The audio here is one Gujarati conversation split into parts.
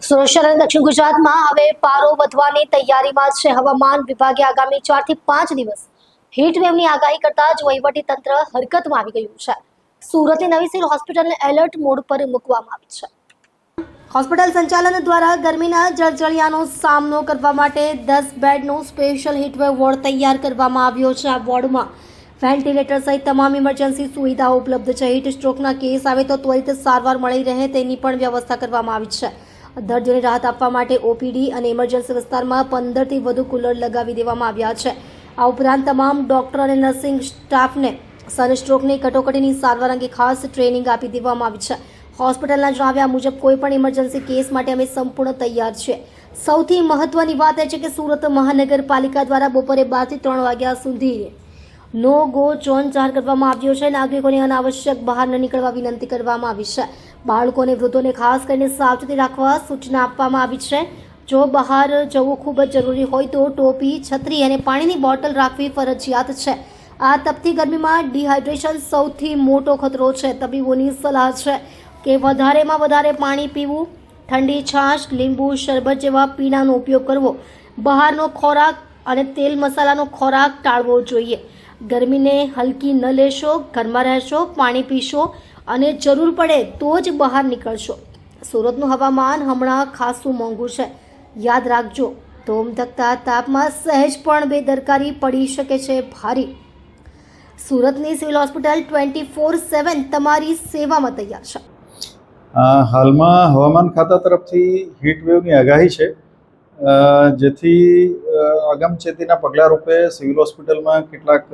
સુરત શહેર અને દક્ષિણ ગુજરાતમાં હવે પારો વધવાની તૈયારીમાં છે। હવામાન વિભાગે આગામી 4 થી 5 દિવસ હીટ વેવની આગાહી કરતા જ વહીવટી તંત્ર હરકતમાં આવી ગયું છે। સુરતની નવી સિવિલ હોસ્પિટલને એલર્ટ મોડ પર મૂકવામાં આવી છે। હોસ્પિટલ સંચાલન દ્વારા ગરમીના જળજળિયાનો સામનો કરવા માટે 10 બેડનો સ્પેશિયલ હીટ વેવ વોર્ડ તૈયાર કરવામાં આવ્યો છે। આ વોર્ડમાં વેન્ટિલેટર સહિત તમામ ઇમરજન્સી સુવિધાઓ ઉપલબ્ધ છે। હીટ સ્ટ્રોકના કેસ આવે તો ત્વરિત સારવાર મળી રહે તેની પણ વ્યવસ્થા કરવામાં આવી છે। દર્દીઓને રાહત આપવા માટે ઓપીડી અને ઇમરજન્સી વિસ્તારમાં 15 થી વધુ કુલર લગાવી દેવામાં આવ્યા છે। આ ઉપરાંત તમામ ડોક્ટર અને નર્સિંગ સ્ટાફને સનસ્ટ્રોકની કટોકટીની સારવાર અંગે ખાસ ટ્રેનિંગ આપી દેવામાં આવી છે। હોસ્પિટલના જણાવ્યા મુજબ કોઈ પણ ઇમરજન્સી કેસ માટે અમે સંપૂર્ણ તૈયાર છીએ। સૌથી મહત્વની વાત એ છે કે સુરત મહાનગરપાલિકા દ્વારા બપોરે 12 થી 3 વાગ્યા સુધી નો ગો ઝોન જાહેર કરવામાં આવ્યો છે। નાગરિકોને અનાવશ્યક બહાર ન નીકળવા વિનંતી કરવામાં આવી છે। બાળકોને વૃદ્ધોને ખાસ કરીને સાવચેતી રાખવા સૂચના આપવામાં આવી છે। જો બહાર જવું ખૂબ જ જરૂરી હોય તો ટોપી, છત્રી અને પાણીની બોટલ રાખવી ફરજિયાત છે। આ તપતી ગરમીમાં ડિહાઇડ્રેશન સૌથી મોટો ખતરો છે। તબીબોની સલાહ છે કે વધારેમાં વધારે પાણી પીવું, ઠંડી છાશ, લીંબુ શરબત જેવા પીણાનો ઉપયોગ કરવો, બહારનો ખોરાક અને તેલ મસાલાનો ખોરાક ટાળવો જોઈએ। ગરમીને હલકી ન લેશો, ઘરમાં રહેશો, પાણી પીશો અને જરૂર પડે તો જ બહાર નીકળશો। સુરતનું હવામાન હમણાં ખાસું મોંઘું છે, યાદ રાખજો। ધોમધકતા તાપમાં સહેજ પણ બેદરકારી પડી શકે છે ભારે। સુરતની સિવિલ હોસ્પિટલ 24/7 તમારી સેવામાં તૈયાર છે। હાલમાં હવામાન ખાતા તરફથી હીટ વેવની આગાહી છે, જેથી અગમચેતીના પગલાં રૂપે સિવિલ હોસ્પિટલમાં કેટલાક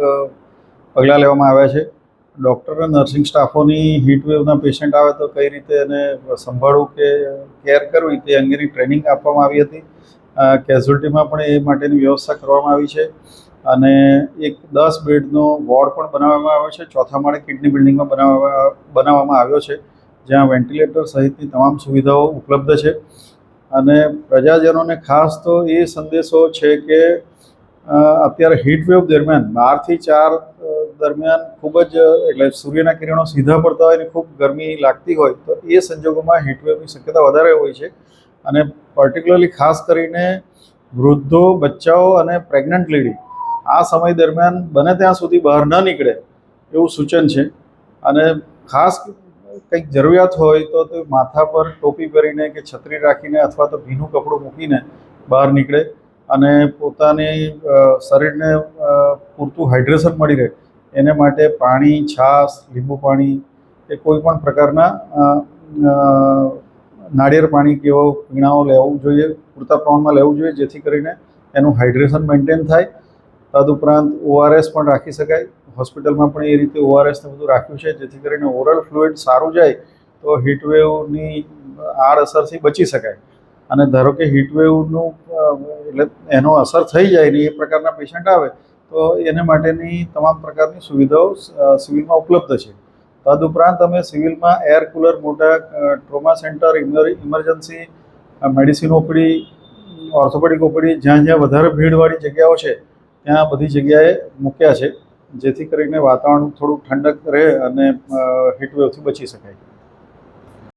પગલાં લેવામાં આવ્યા છે। ડૉક્ટર અને નર્સિંગ સ્ટાફોની હીટ વેવના પેશન્ટ આવે તો કઈ રીતે એને સંભાળવું કે કેર કરવી તે અંગેની ટ્રેનિંગ આપવામાં આવી હતી। કેઝ્યુઅલ્ટીમાં પણ એ માટેની વ્યવસ્થા કરવામાં આવી છે અને એક 10 બેડનો વોર્ડ પણ બનાવવામાં આવ્યો છે। ચોથા માળે કિડની બિલ્ડિંગમાં બનાવવામાં આવ્યો છે, જ્યાં વેન્ટિલેટર સહિતની તમામ સુવિધાઓ ઉપલબ્ધ છે। અને પ્રજાજનોને ખાસ તો એ સંદેશો છે કે અત્યારે હીટ વેવ દરમિયાન 12 થી 4 દરમિયાન ખૂબ જ એટલે સૂર્યના કિરણો સીધા પડતા હોય અને ખૂબ ગરમી લાગતી હોય તો એ સંજોગોમાં હીટ વેવની શક્યતા વધારે હોય છે। અને પર્ટિક્યુલરલી ખાસ કરીને વૃદ્ધો, બચ્ચાઓ અને પ્રેગ્નન્ટ લેડી આ સમય દરમિયાન બને ત્યાં સુધી બહાર ન નીકળે એવું સૂચન છે। અને ખાસ કંઈક જરૂરિયાત હોય તો તે માથા પર ટોપી પહેરીને કે છત્રી રાખીને અથવા તો ભીનું કપડું મૂકીને બહાર નીકળે અને પોતાની શરીરને પૂરતું હાઇડ્રેશન મળી રહે એને માટે પાણી, છાશ, લીંબુ પાણી કે કોઈ પણ પ્રકારના નાળિયેર પાણી કે એવા પીણાઓ લેવું જોઈએ, પૂરતા પ્રમાણમાં લેવું જોઈએ, જેથી કરીને એનું હાઇડ્રેશન મેન્ટેન થાય। તદુપરાંત ORS પણ રાખી શકાય। હોસ્પિટલમાં પણ એ રીતે ORSને બધું રાખ્યું છે, જેથી કરીને ઓરલ ફ્લુઇડ સારું જાય તો હીટવેવની આડઅસરથી બચી શકાય। અને ધારો કે હીટવેવનું એટલે એનો અસર થઈ જાય ને એ પ્રકારના પેશન્ટ આવે તો એને માટેની તમામ પ્રકારની સુવિધાઓ સિવિલમાં ઉપલબ્ધ છે। તદુપરાંત અમે સિવિલમાં એર કુલર, મોટા trauma centre, emergency medicine OPD, orthopaedic OPD જ્યાં જ્યાં વધારે ભીડવાળી જગ્યાઓ છે ત્યાં બધી જગ્યાએ મૂક્યા છે, જેથી કરીને વાતાવરણ થોડું ઠંડક રહે અને હીટવેવથી બચી શકાય।